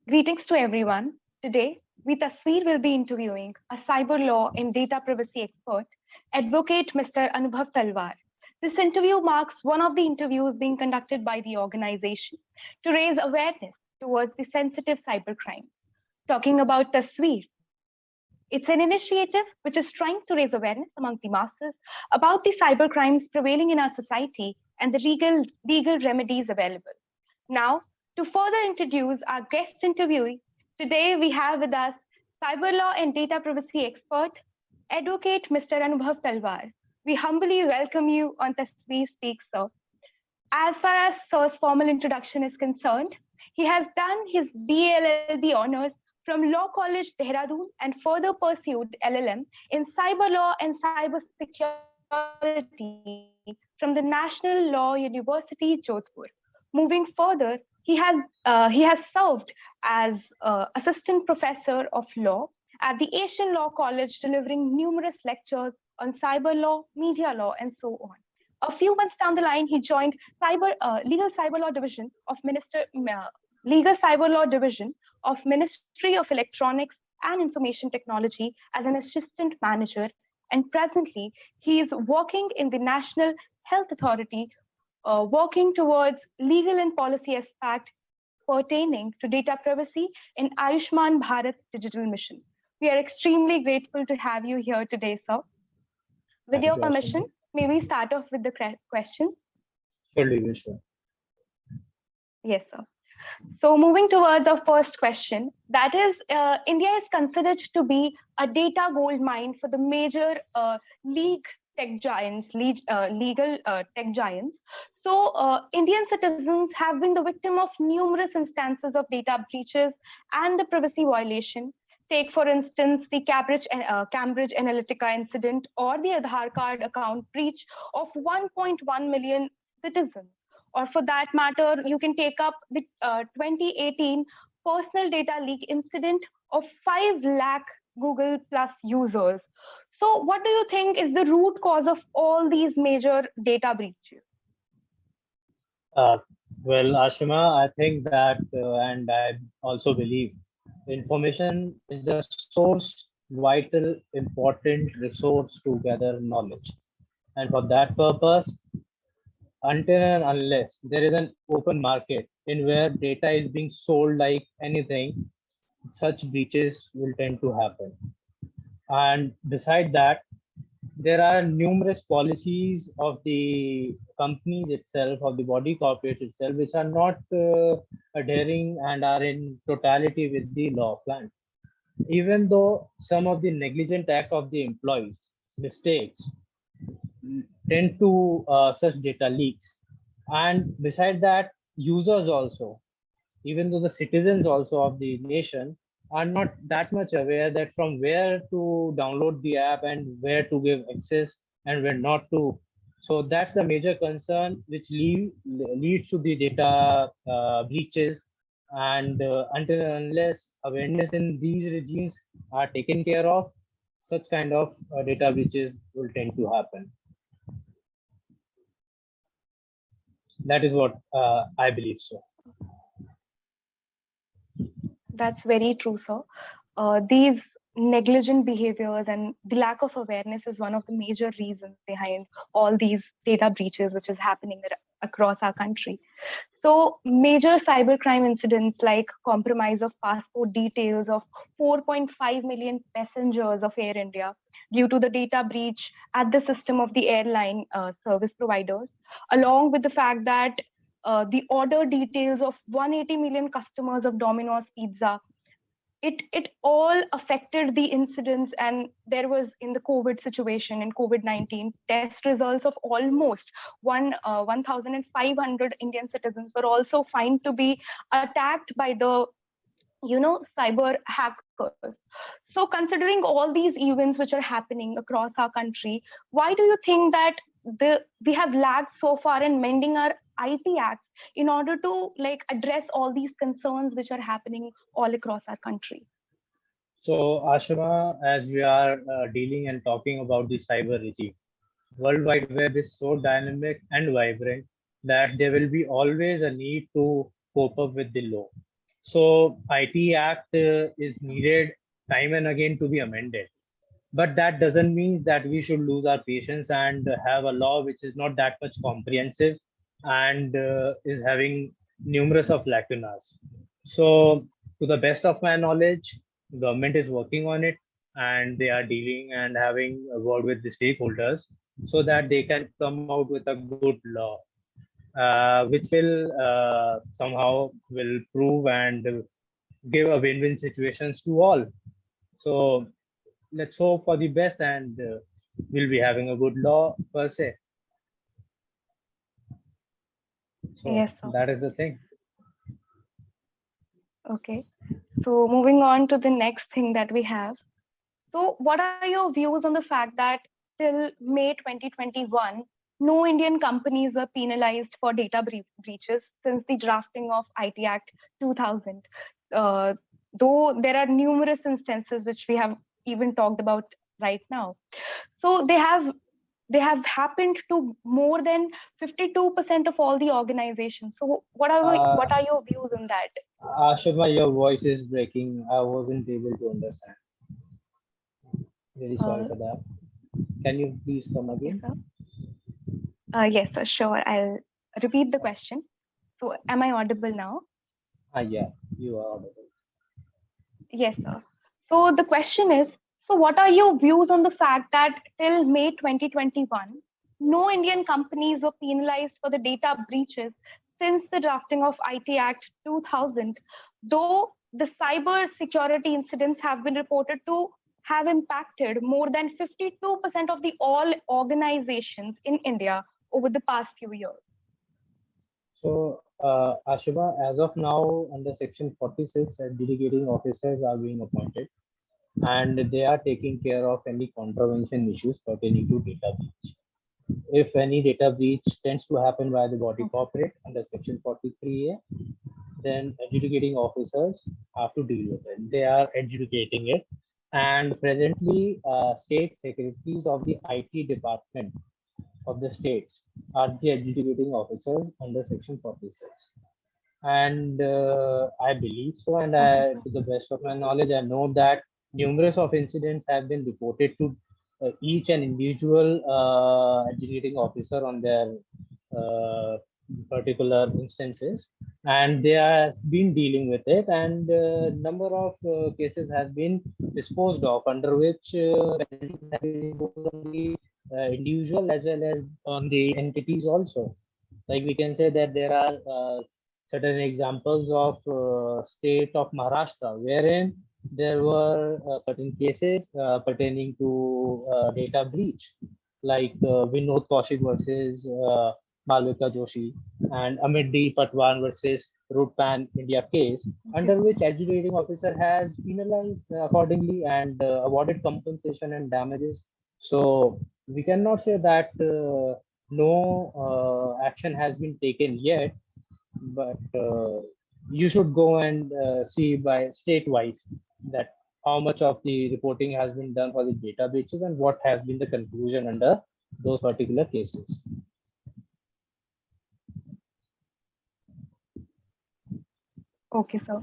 Greetings to everyone. Today, we Tasveer will be interviewing a cyber law and data privacy expert, Advocate Mr. Anubhav Talwar. This interview marks one of the interviews being conducted by the organization to raise awareness towards the sensitive cybercrime. Talking about Tasveer, it's an initiative which is trying to raise awareness among the masses about the cybercrimes prevailing in our society and the legal remedies available. Now, to further introduce our guest interviewee, today we have with us cyber law and data privacy expert, Advocate Mr. Anubhav Talwar. We humbly welcome you on Tasveer Speaks, sir. As far as Sir's formal introduction is concerned, he has done his BLLB honors from Law College Dehradun and further pursued LLM in cyber law and cybersecurity from the National Law University, Jodhpur. Moving further, he has served as assistant professor of law at the Asian Law College, delivering numerous lectures on cyber law, media law, and so on. A few months down the line, he joined legal cyber law division of Ministry of Electronics and Information Technology as an assistant manager. And presently, he is working in the National Health Authority, working towards legal and policy aspect pertaining to data privacy in Ayushman Bharat Digital Mission. We are extremely grateful to have you here today, sir. With Thank your you, permission, Ashima. may we start off with the questions? Surely, Vishnu. Yes, sir. So, moving towards our first question, that is, India is considered to be a data gold mine for the major league tech giants, legal tech giants. So, Indian citizens have been the victim of numerous instances of data breaches and the privacy violation. Take, for instance, the Cambridge Analytica incident or the Aadhaar card account breach of 1.1 million citizens. Or for that matter, you can take up the 2018 personal data leak incident of 5 lakh Google Plus users. So, what do you think is the root cause of all these major data breaches? Uh, well, Ashima, I think that, and I also believe, information is the source, vital, important resource to gather knowledge. And for that purpose, until and unless there is an open market in where data is being sold like anything, such breaches will tend to happen. And beside that, there are numerous policies of the companies itself, of the body corporates itself, which are not adhering and are in totality with the law of land. Even though some of the negligent act of the employees, mistakes, tend to such data leaks. And beside that, users also, even though the citizens also of the nation are not that much aware that from where to download the app and where to give access and where not to. So that's the major concern which leads to the data breaches. And until and unless awareness in these regimes are taken care of, such kind of data breaches will tend to happen. That is what I believe so. That's very true, sir. These negligent behaviors and the lack of awareness is one of the major reasons behind all these data breaches, which is happening across our country. So, major cybercrime incidents like compromise of passport details of 4.5 million passengers of Air India due to the data breach at the system of the airline service providers, along with the fact that the order details of 180 million customers of Domino's Pizza, it all affected the incidents. And there was, in the COVID situation, in COVID-19, test results of almost 1,500 Indian citizens were also found to be attacked by the cyber hackers. So considering all these events which are happening across our country, why do you think that we have lagged so far in mending our IT acts in order to like address all these concerns which are happening all across our country? So, Ashima, as we are dealing and talking about the cyber regime, World Wide Web is so dynamic and vibrant that there will be always a need to cope up with the law. So IT Act is needed time and again to be amended. But that doesn't mean that we should lose our patience and have a law which is not that much comprehensive and is having numerous of lacunas. So, to the best of my knowledge, government is working on it and they are dealing and having a word with the stakeholders so that they can come out with a good law, which will somehow will prove and give a win-win situations to all. So let's hope for the best and we'll be having a good law per se. So Yes, sir. that is the thing. Okay. So moving on to the next thing that we have. So what are your views on the fact that till May 2021, no Indian companies were penalized for data breaches since the drafting of IT Act 2000? Uh, though there are numerous instances which we have even talked about right now. So they have happened to more than 52% of all the organizations. So Uh, what are your views on that? Ashima, your voice is breaking. I wasn't able to understand. Very sorry Uh, for that. Can you please come okay, again? sir. Yes, sir, sure. I'll repeat the question. So, am I audible now? Yeah, you are audible. Yes, sir. So, the question is, so what are your views on the fact that till May 2021, no Indian companies were penalized for the data breaches since the drafting of IT Act 2000, though the cyber security incidents have been reported to have impacted more than 52% of the all organizations in India over the past few years? So, Ashima, as of now, under Section 46, delegating officers are being appointed and they are taking care of any contravention issues pertaining to data breach. If any data breach tends to happen by the body Okay. corporate under Section 43A, then adjudicating officers have to deal with it. They are adjudicating it. And presently, state secretaries of the IT department of the states are the adjudicating officers under Section 46. And I believe so. And Okay, I, sir. to the best of my knowledge, I know that numerous of incidents have been reported to each and individual adjudicating officer on their uh, particular instances, and they have been dealing with it. And number of cases have been disposed of, under which penalties have been imposed on the individual as well as on the entities also. Like we can say that there are certain examples of state of Maharashtra, wherein there were certain cases pertaining to data breach, like Vinod Kaushik versus Malvika Joshi and Amit D. Patwan versus Rootpan India case, Okay, under sir. which adjudicating officer has penalized accordingly and awarded compensation and damages. So we cannot say that no action has been taken yet, but you should go and see by state-wise that how much of the reporting has been done for the data breaches and what has been the conclusion under those particular cases. Okay, sir.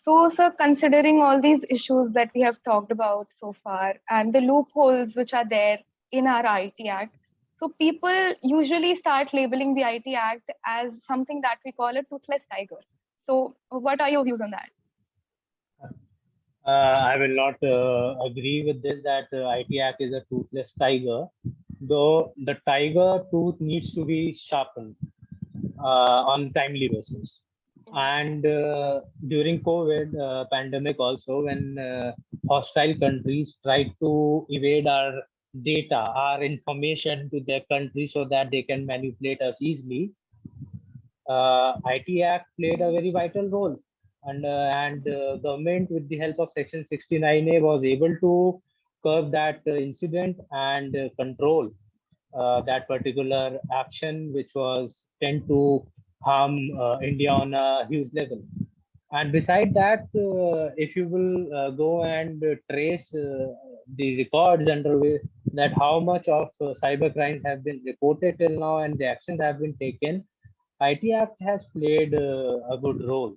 So, sir, considering all these issues that we have talked about so far and the loopholes which are there in our IT Act, so people usually start labeling the IT Act as something that we call a toothless tiger. So, what are your views on that? I will not agree with this that IT Act is a toothless tiger, though the tiger tooth needs to be sharpened on timely basis. And during COVID pandemic also, when hostile countries tried to evade our data, our information to their country so that they can manipulate us easily, IT Act played a very vital role. And government, with the help of Section 69A, was able to curb that incident and control that particular action, which was tend to harm India on a huge level. And beside that, if you will go and trace the records under that how much of cyber crimes have been reported till now and the actions have been taken, IT Act has played a good role.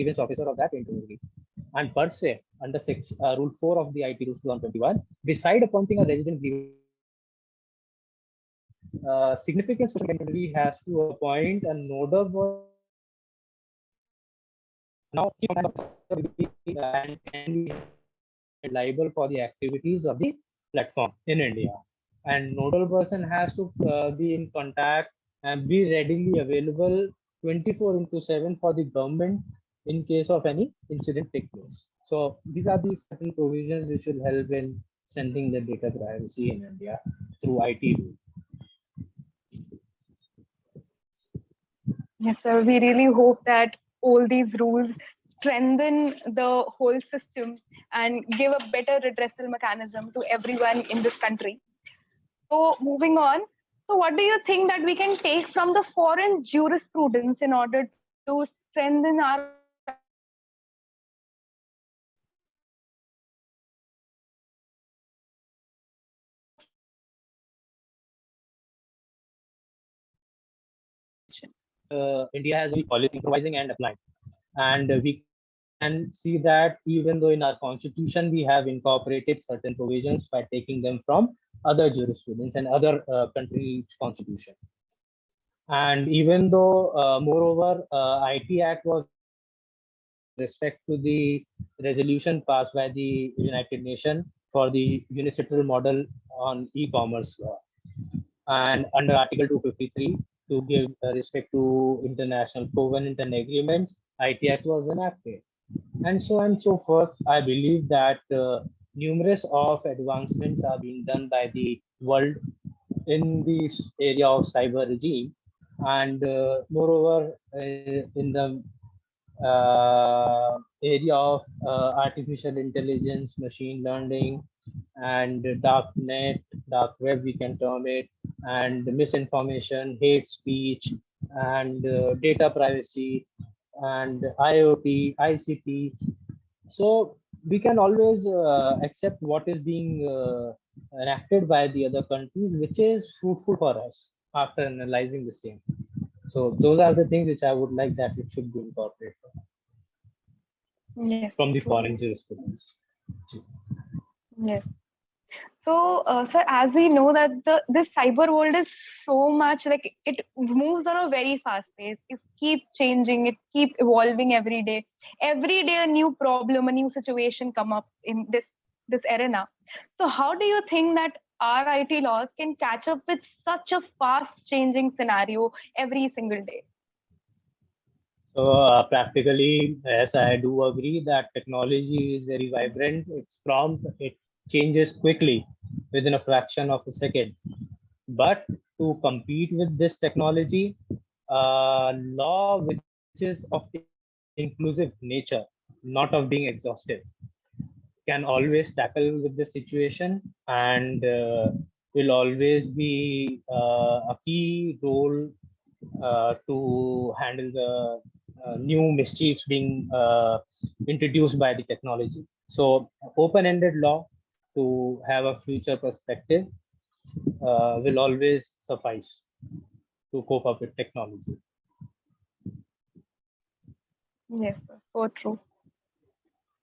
grievance officer of that interview. And per se, under Rule 4 of the IT Rules 2021, beside appointing a resident grievance significant social entity has to appoint a nodal person for the activities of the platform. Now, and can be liable for the activities of the platform in India. And nodal person has to be in contact and be readily available 24 into 7 for the government in case of any incident take place. So these are the certain provisions which will help in sending the data privacy in India through IT rule. Yes, sir. We really hope that all these rules strengthen the whole system and give a better redressal mechanism to everyone in this country. So, moving on. So, what do you think that we can take from the foreign jurisprudence in order to strengthen our cybersecurity India has a policy improvising and applying. And we can see that even though in our constitution we have incorporated certain provisions by taking them from other jurisprudence and other countries' constitution. And even though, moreover, IT Act was amended with respect to the resolution passed by the United Nations for the unilateral model on e-commerce law. And under Article 253, to give respect to international covenant and agreements, IT Act was enacted. And so on and so forth. I believe that numerous of advancements are being done by the world in this area of cyber regime. And moreover, in the area of artificial intelligence, machine learning, and dark net, dark web, we can term it, and misinformation, hate speech, and data privacy, and IoT, ICT. So we can always accept what is being enacted by the other countries, which is fruitful for us after analyzing the same. So those are the things which I would like that it should be incorporated Yes, from the true. foreign jurisprudence. Yes. So, sir, as we know that this cyber world is so much like it moves on a very fast pace. It keeps changing. It keeps evolving every day. Every day, a new problem, a new situation come up in this arena. So, how do you think that our IT laws can catch up with such a fast changing scenario every single day? So practically, yes, I do agree that technology is very vibrant. It's prompt. It changes quickly within a fraction of a second. But to compete with this technology, law which is of inclusive nature, not of being exhaustive, can always tackle with the situation and will always be a key role to handle the new mischiefs being introduced by the technology. So open-ended law to have a future perspective will always suffice to cope up with technology. Yes, sir, so true.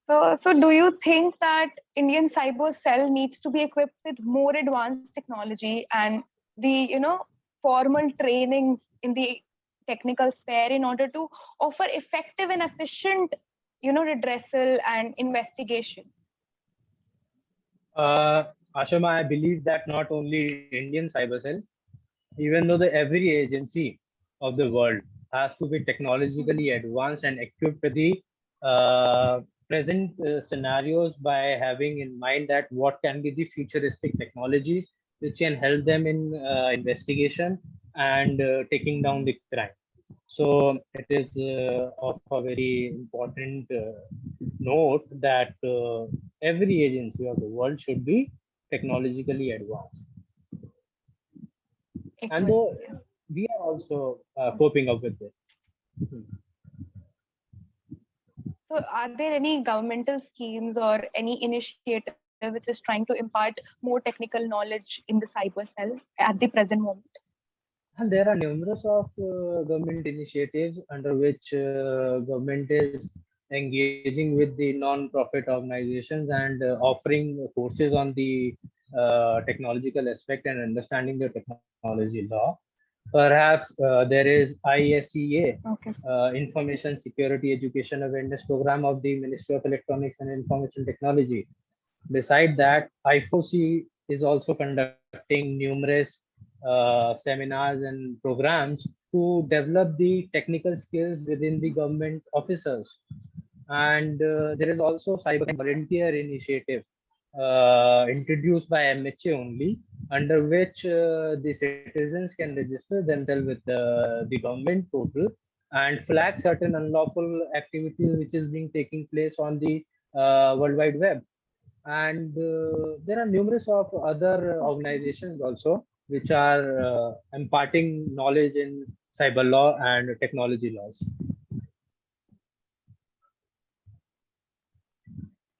So, do you think that Indian cyber cell needs to be equipped with more advanced technology and the formal trainings in the technical sphere in order to offer effective and efficient redressal and investigation? Ashama, I believe that not only Indian cyber cell, even though the every agency of the world has to be technologically advanced and equipped with the uh, present scenarios by having in mind that what can be the futuristic technologies which can help them in investigation and taking down the crime. So it is of a very important note that every agency of the world should be technologically advanced. And Equipped. though we are also coping up with it. So, are there any governmental schemes or any initiative which is trying to impart more technical knowledge in the cyber cell at the present moment? And there are numerous of government initiatives under which government is engaging with the non-profit organizations and offering courses on the technological aspect and understanding the technology law. Perhaps there is ISEA, Okay. Information Security Education Awareness Program of the Ministry of Electronics and Information Technology. Beside that, I4C is also conducting numerous seminars and programs to develop the technical skills within the government officers. And there is also volunteer initiative introduced by MHA only, under which the citizens can register themselves with the government portal and flag certain unlawful activities which is being taking place on the World Wide Web. And there are numerous of other organizations also which are imparting knowledge in cyber law and technology laws.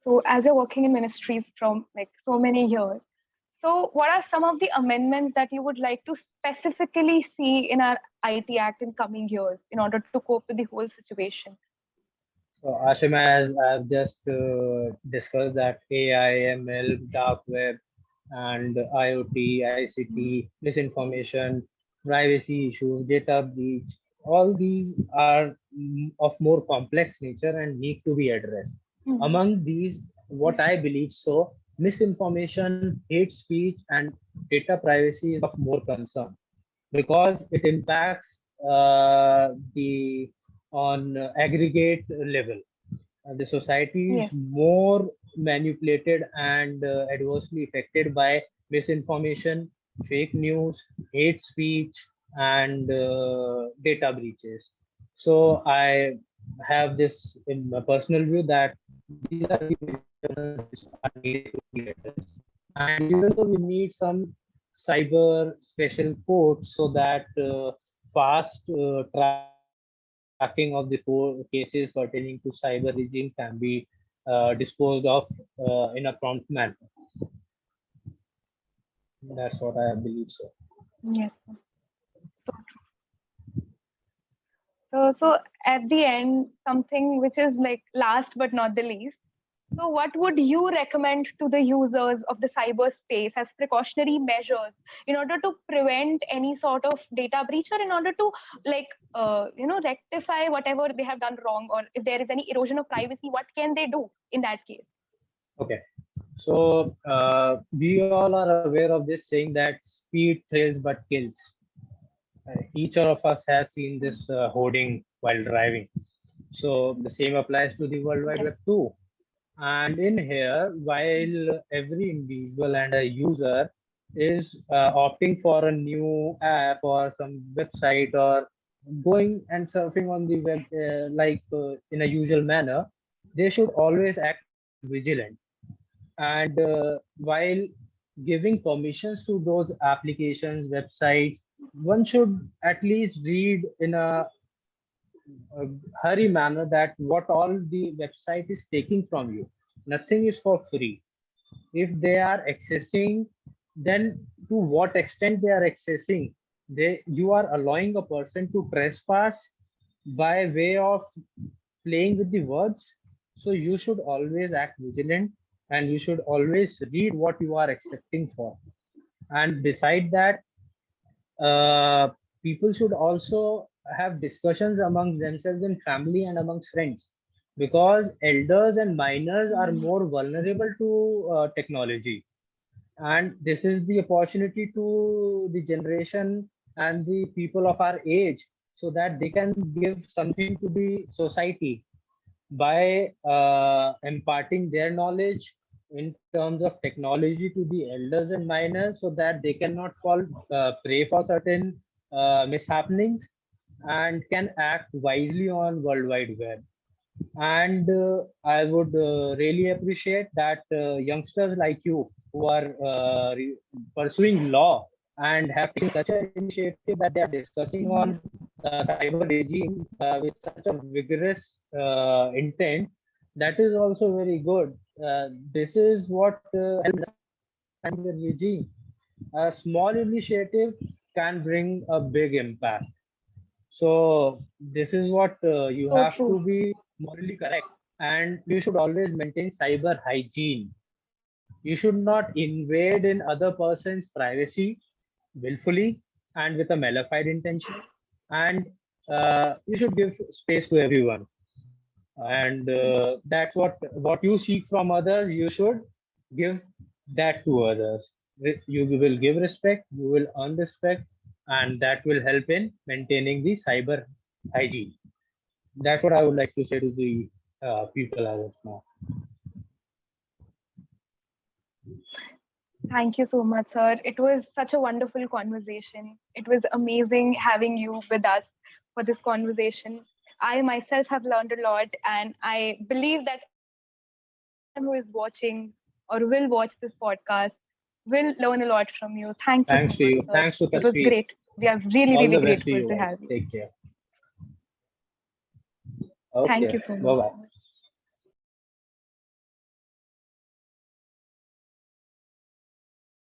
So as you're working in ministries from like so many years, so what are some of the amendments that you would like to specifically see in our IT Act in coming years in order to cope with the whole situation? So, Ashima, as I've just discussed that AI, ML, dark web, and IoT, ICT, misinformation, privacy issues, data breach, all these are of more complex nature and need to be addressed. Mhm. Among these, what I believe so, misinformation, hate speech, and data privacy is of more concern because it impacts the on aggregate level. The society is Yes. more manipulated and adversely affected by misinformation, fake news, hate speech, and data breaches. So I have this in my personal view that these are the major concerns which are needed to be addressed. And even though we need some cyber special codes so that fast tracking of the cases pertaining to cyber regime can be disposed of in a prompt manner. That's what I believe so. Yes. So so at the end, something which is like last but not the least. So, what would you recommend to the users of the cyberspace as precautionary measures in order to prevent any sort of data breach, or in order to like rectify whatever they have done wrong, or if there is any erosion of privacy, what can they do in that case? Okay. So we all are aware of this saying that speed thrills but kills. Each of us has seen this hoarding while driving. So the same applies to the World Wide Yes. Web too. And in here, while every individual and a user is opting for a new app or some website or going and surfing on the web in a usual manner, they should always act vigilant. And while giving permissions to those applications, websites, one should at least read in a hurry manner that what all the website is taking from you. Nothing is for free. If they are accessing, then to what extent they are accessing? They you are allowing a person to trespass by way of playing with the words. So you should always act vigilant and you should always read what you are accepting for. And beside that, uh, people should also have discussions amongst themselves in family and amongst friends because elders and minors are Mm. more vulnerable to technology, and this is the opportunity to the generation and the people of our age so that they can give something to the society by imparting their knowledge in terms of technology to the elders and minors so that they cannot fall prey for certain mishappenings and can act wisely on World Wide Web. And I would really appreciate that youngsters like you who are pursuing law and have taken such an initiative that they are discussing Yes. on cyber regime with such a vigorous intent. That is also very good. This is what helps the regime. A small initiative can bring a big impact. So this is what you So have true. to be morally correct. and you should always maintain cyber hygiene. You should not invade in other person's privacy willfully and with a malified intention. And you should give space to everyone. And that's what you seek from others. You should give that to others. You will give respect, you will earn respect, and that will help in maintaining the cyber hygiene. That's what I would like to say to the people as of now. Thank you so much, sir. It was such a wonderful conversation. It was amazing having you with us for this conversation. I myself have learned a lot, and I believe that everyone who is watching or will watch this podcast will learn a lot from you. Thank you so Thanks to much, you. sir. Thanks to It was Tasveer. great. We are really, All really the best to grateful you to guys. have you. Take care. Thank Okay. you so Bye much, bye. sir.